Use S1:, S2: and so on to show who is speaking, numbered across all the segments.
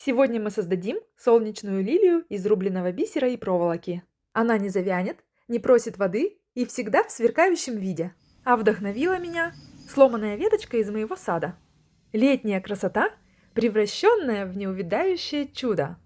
S1: Сегодня мы создадим солнечную лилию из рубленого бисера и проволоки. Она не завянет, не просит воды и всегда в сверкающем виде. А вдохновила меня сломанная веточка из моего сада. Летняя красота, превращенная в неувядающее чудо.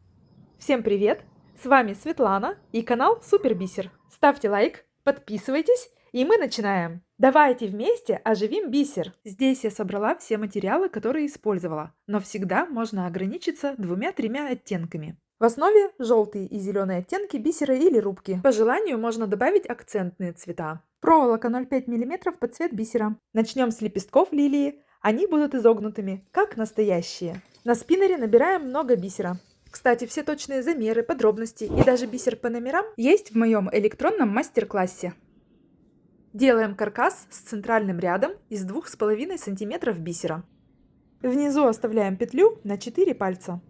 S1: Всем привет! С вами Светлана и канал Супер Бисер. Ставьте лайк, подписывайтесь, и мы начинаем. Давайте вместе оживим бисер. Здесь я собрала все материалы, которые использовала, но всегда можно ограничиться 2-3 оттенками. В основе желтые и зеленые оттенки бисера или рубки. По желанию можно добавить акцентные цвета. Проволока 0,5 мм под цвет бисера. Начнем с лепестков лилии. Они будут изогнутыми, как настоящие. На спиннере набираем много бисера. Кстати, все точные замеры, подробности и даже бисер по номерам есть в моем электронном мастер-классе. Делаем каркас с центральным рядом из 2,5 см бисера. Внизу оставляем петлю на 4 пальца.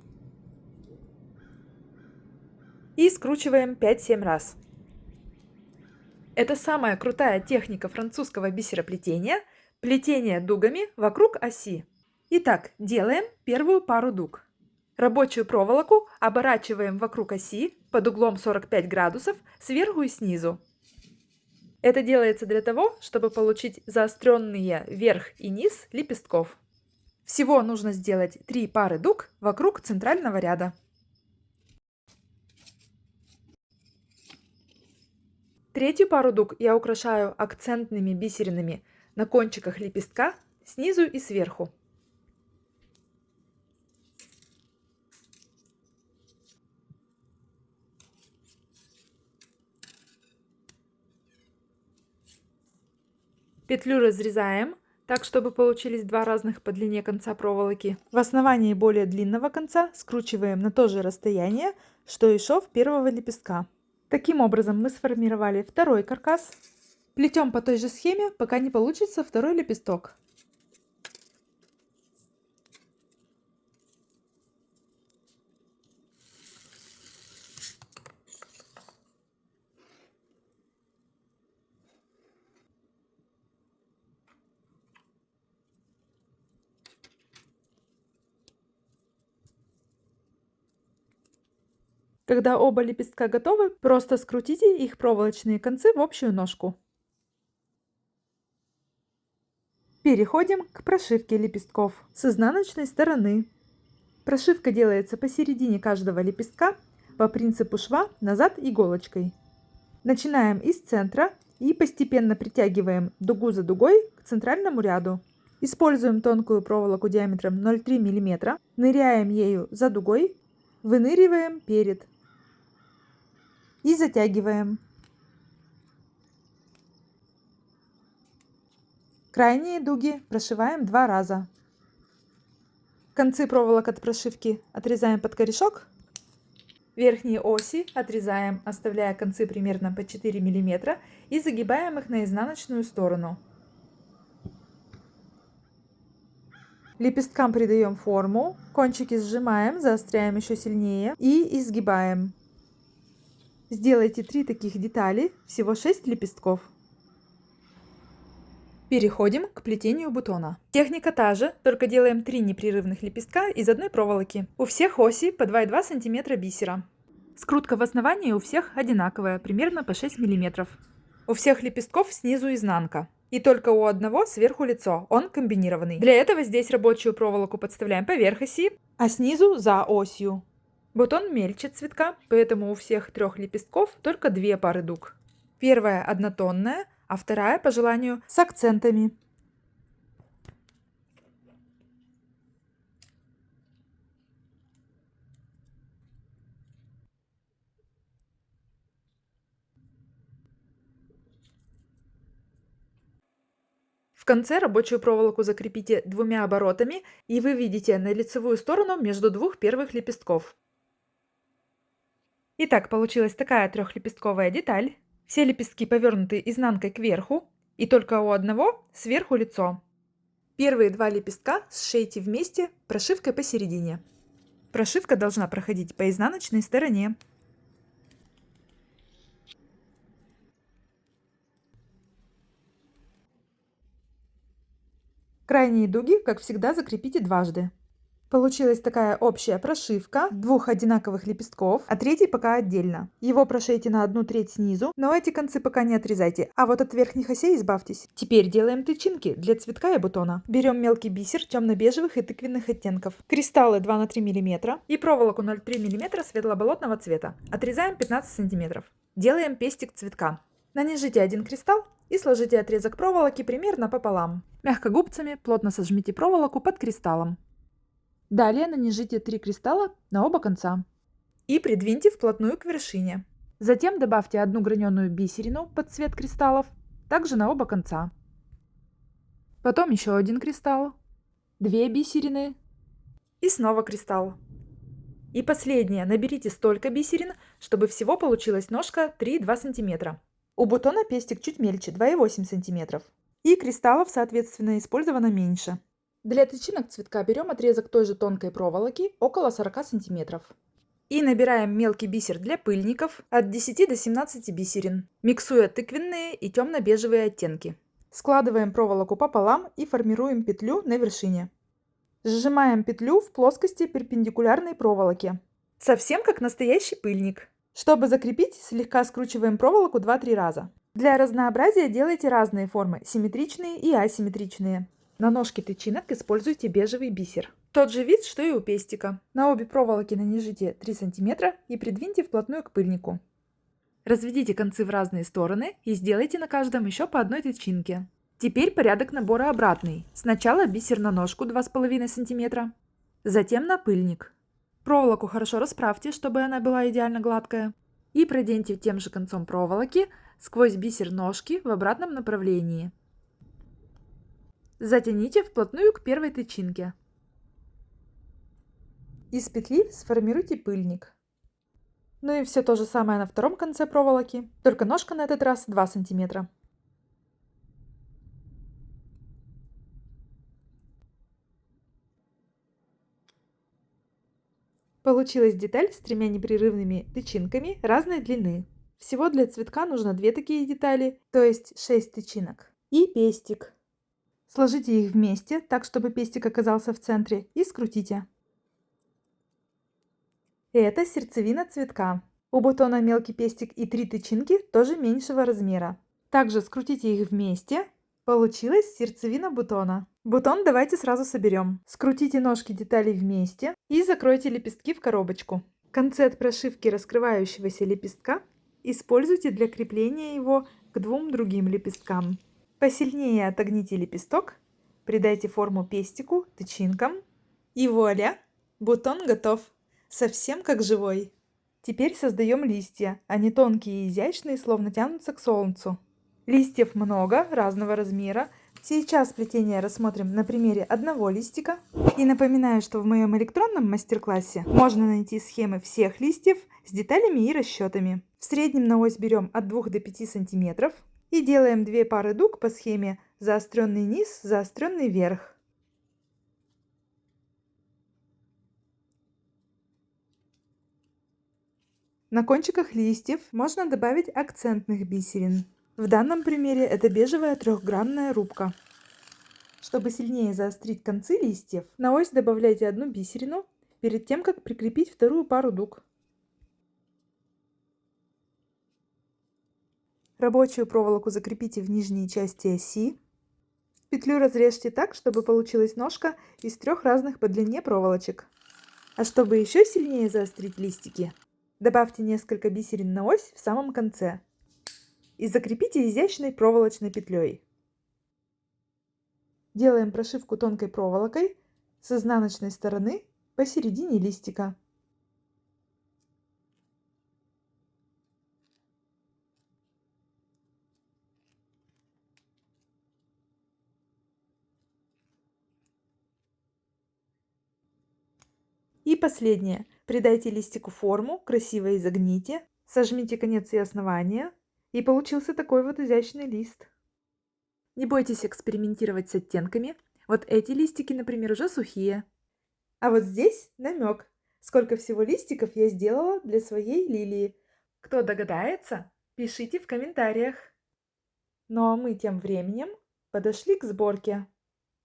S1: И скручиваем 5-7 раз. Это самая крутая техника французского бисероплетения – плетение дугами вокруг оси. Итак, делаем первую пару дуг. Рабочую проволоку оборачиваем вокруг оси под углом 45 градусов сверху и снизу. Это делается для того, чтобы получить заостренные верх и низ лепестков. Всего нужно сделать 3 пары дуг вокруг центрального ряда. Третью пару дуг я украшаю акцентными бисеринами на кончиках лепестка снизу и сверху. Петлю разрезаем так, чтобы получились два разных по длине конца проволоки. В основании более длинного конца скручиваем на то же расстояние, что и шов первого лепестка. Таким образом мы сформировали второй каркас. Плетем по той же схеме, пока не получится второй лепесток. Когда оба лепестка готовы, просто скрутите их проволочные концы в общую ножку. Переходим к прошивке лепестков с изнаночной стороны. Прошивка делается посередине каждого лепестка по принципу шва назад иголочкой. Начинаем из центра и постепенно притягиваем дугу за дугой к центральному ряду. Используем тонкую проволоку диаметром 0,3 мм, ныряем ею за дугой, выныриваем перед и затягиваем. Крайние дуги прошиваем 2 раза. Концы проволок от прошивки отрезаем под корешок. Верхние оси отрезаем, оставляя концы примерно по 4 мм и загибаем их на изнаночную сторону. Лепесткам придаем форму, кончики сжимаем, заостряем еще сильнее и изгибаем. Сделайте 3 таких детали, всего 6 лепестков. Переходим к плетению бутона. Техника та же, только делаем 3 непрерывных лепестка из одной проволоки. У всех оси по 2,2 см бисера. Скрутка в основании у всех одинаковая, примерно по 6 мм. У всех лепестков снизу изнанка. И только у одного сверху лицо, он комбинированный. Для этого здесь рабочую проволоку подставляем поверх оси, а снизу за осью. Бутон мельче цветка, поэтому у всех 3 лепестков только 2 пары дуг. Первая однотонная, а вторая, по желанию, с акцентами. В конце рабочую проволоку закрепите 2 оборотами и выведите на лицевую сторону между 2 первых лепестков. Итак, получилась такая 3-лепестковая деталь. Все лепестки повернуты изнанкой кверху, и только у одного сверху лицо. Первые 2 лепестка сшейте вместе прошивкой посередине. Прошивка должна проходить по изнаночной стороне. Крайние дуги, как всегда, закрепите дважды. Получилась такая общая прошивка двух одинаковых лепестков, а третий пока отдельно. Его прошейте на 1/3 снизу, но эти концы пока не отрезайте, а вот от верхних осей избавьтесь. Теперь делаем тычинки для цветка и бутона. Берем мелкий бисер темно-бежевых и тыквенных оттенков, кристаллы 2 на 3 мм и проволоку 0,3 мм светло-болотного цвета. Отрезаем 15 см. Делаем пестик цветка. Нанижите один кристалл и сложите отрезок проволоки примерно пополам. Мягкогубцами плотно сожмите проволоку под кристаллом. Далее нанижите 3 кристалла на оба конца и придвиньте вплотную к вершине. Затем добавьте одну граненую бисерину под цвет кристаллов, также на оба конца. Потом еще один кристалл, 2 бисерины и снова кристалл. И последнее, наберите столько бисерин, чтобы всего получилась ножка 3,2 см. У бутона пестик чуть мельче, 2,8 см. И кристаллов, соответственно, использовано меньше. Для тычинок цветка берем отрезок той же тонкой проволоки, около 40 см. И набираем мелкий бисер для пыльников от 10 до 17 бисерин, миксуя тыквенные и темно-бежевые оттенки. Складываем проволоку пополам и формируем петлю на вершине. Сжимаем петлю в плоскости перпендикулярной проволоке, совсем как настоящий пыльник. Чтобы закрепить, слегка скручиваем проволоку 2-3 раза. Для разнообразия делайте разные формы, симметричные и асимметричные. На ножке тычинок используйте бежевый бисер. Тот же вид, что и у пестика. На обе проволоки нанижите 3 см и придвиньте вплотную к пыльнику. Разведите концы в разные стороны и сделайте на каждом еще по одной тычинке. Теперь порядок набора обратный. Сначала бисер на ножку 2,5 см, затем на пыльник. Проволоку хорошо расправьте, чтобы она была идеально гладкая. И проденьте тем же концом проволоки сквозь бисер ножки в обратном направлении. Затяните вплотную к первой тычинке. Из петли сформируйте пыльник. Ну и все то же самое на втором конце проволоки, только ножка на этот раз 2 см. Получилась деталь с 3 непрерывными тычинками разной длины. Всего для цветка нужно 2 такие детали, то есть 6 тычинок. И пестик. Сложите их вместе, так чтобы пестик оказался в центре, и скрутите. Это сердцевина цветка. У бутона мелкий пестик и 3 тычинки тоже меньшего размера. Также скрутите их вместе. Получилась сердцевина бутона. Бутон давайте сразу соберем. Скрутите ножки деталей вместе и закройте лепестки в коробочку. Концы от прошивки раскрывающегося лепестка используйте для крепления его к 2 другим лепесткам. Посильнее отогните лепесток, придайте форму пестику, тычинкам и вуаля! Бутон готов! Совсем как живой! Теперь создаем листья. Они тонкие и изящные, словно тянутся к солнцу. Листьев много, разного размера. Сейчас плетение рассмотрим на примере одного листика. И напоминаю, что в моем электронном мастер-классе можно найти схемы всех листьев с деталями и расчетами. В среднем на ось берем от 2 до 5 см и делаем 2 пары дуг по схеме заостренный низ, заостренный верх. На кончиках листьев можно добавить акцентных бисерин. В данном примере это бежевая 3-гранная рубка. Чтобы сильнее заострить концы листьев, на ось добавляйте одну бисерину перед тем, как прикрепить вторую пару дуг. Рабочую проволоку закрепите в нижней части оси. Петлю разрежьте так, чтобы получилась ножка из 3 разных по длине проволочек. А чтобы еще сильнее заострить листики, добавьте несколько бисерин на ось в самом конце и закрепите изящной проволочной петлей. Делаем прошивку тонкой проволокой с изнаночной стороны посередине листика. И последнее. Придайте листику форму, красиво изогните, сожмите конец и основание, и получился такой вот изящный лист. Не бойтесь экспериментировать с оттенками. Вот эти листики, например, уже сухие. А вот здесь намек, сколько всего листиков я сделала для своей лилии. Кто догадается, пишите в комментариях. Ну а мы тем временем подошли к сборке.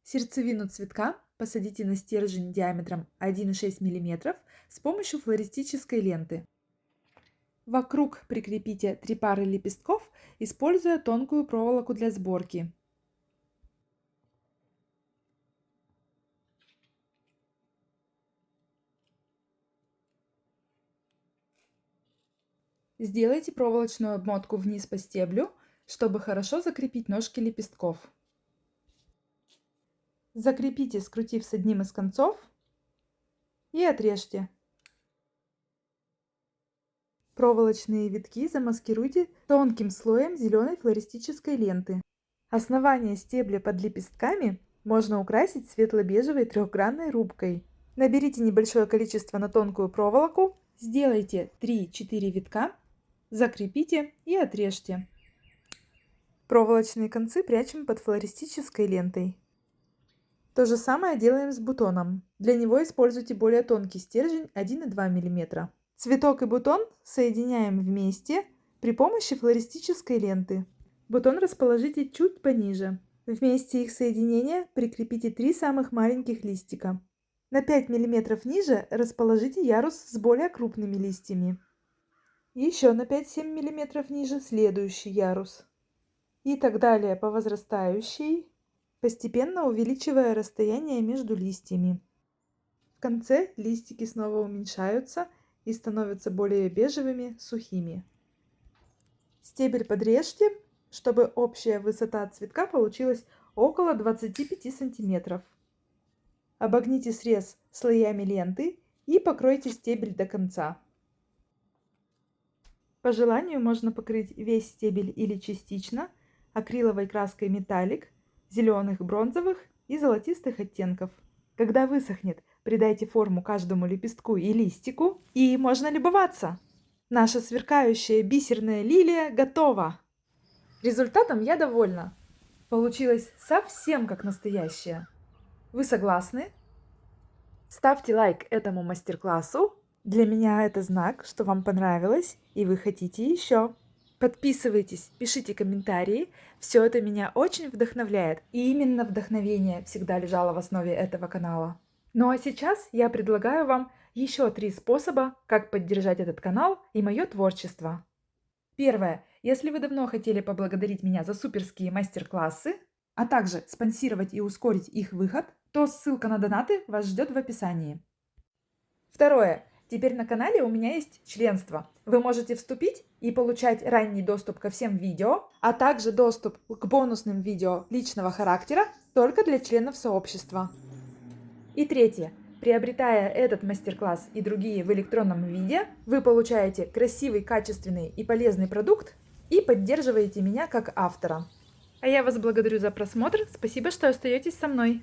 S1: Сердцевину цветка посадите на стержень диаметром 1,6 мм с помощью флористической ленты. Вокруг прикрепите 3 пары лепестков, используя тонкую проволоку для сборки. Сделайте проволочную обмотку вниз по стеблю, чтобы хорошо закрепить ножки лепестков. Закрепите, скрутив с одним из концов, и отрежьте. Проволочные витки замаскируйте тонким слоем зеленой флористической ленты. Основание стебля под лепестками можно украсить светло-бежевой трехгранной рубкой. Наберите небольшое количество на тонкую проволоку, сделайте 3-4 витка, закрепите и отрежьте. Проволочные концы прячем под флористической лентой. То же самое делаем с бутоном. Для него используйте более тонкий стержень 1,2 мм. Цветок и бутон соединяем вместе при помощи флористической ленты. Бутон расположите чуть пониже. В месте их соединения прикрепите 3 самых маленьких листика. На 5 мм ниже расположите ярус с более крупными листьями. Еще на 5-7 мм ниже следующий ярус. И так далее по возрастающей, постепенно увеличивая расстояние между листьями. В конце листики снова уменьшаются и становятся более бежевыми, сухими. Стебель подрежьте, чтобы общая высота цветка получилась около 25 см. Обогните срез слоями ленты и покройте стебель до конца. По желанию можно покрыть весь стебель или частично акриловой краской металлик, зеленых, бронзовых и золотистых оттенков. Когда высохнет, придайте форму каждому лепестку и листику, и можно любоваться. Наша сверкающая бисерная лилия готова! Результатом я довольна. Получилось совсем как настоящая. Вы согласны? Ставьте лайк этому мастер-классу. Для меня это знак, что вам понравилось и вы хотите еще. Подписывайтесь, пишите комментарии. Все это меня очень вдохновляет. И именно вдохновение всегда лежало в основе этого канала. Ну а сейчас я предлагаю вам еще 3 способа, как поддержать этот канал и мое творчество. Первое. Если вы давно хотели поблагодарить меня за суперские мастер-классы, а также спонсировать и ускорить их выход, то ссылка на донаты вас ждет в описании. Второе. Теперь на канале у меня есть членство. Вы можете вступить и получать ранний доступ ко всем видео, а также доступ к бонусным видео личного характера только для членов сообщества. И третье. Приобретая этот мастер-класс и другие в электронном виде, вы получаете красивый, качественный и полезный продукт и поддерживаете меня как автора. А я вас благодарю за просмотр. Спасибо, что остаетесь со мной.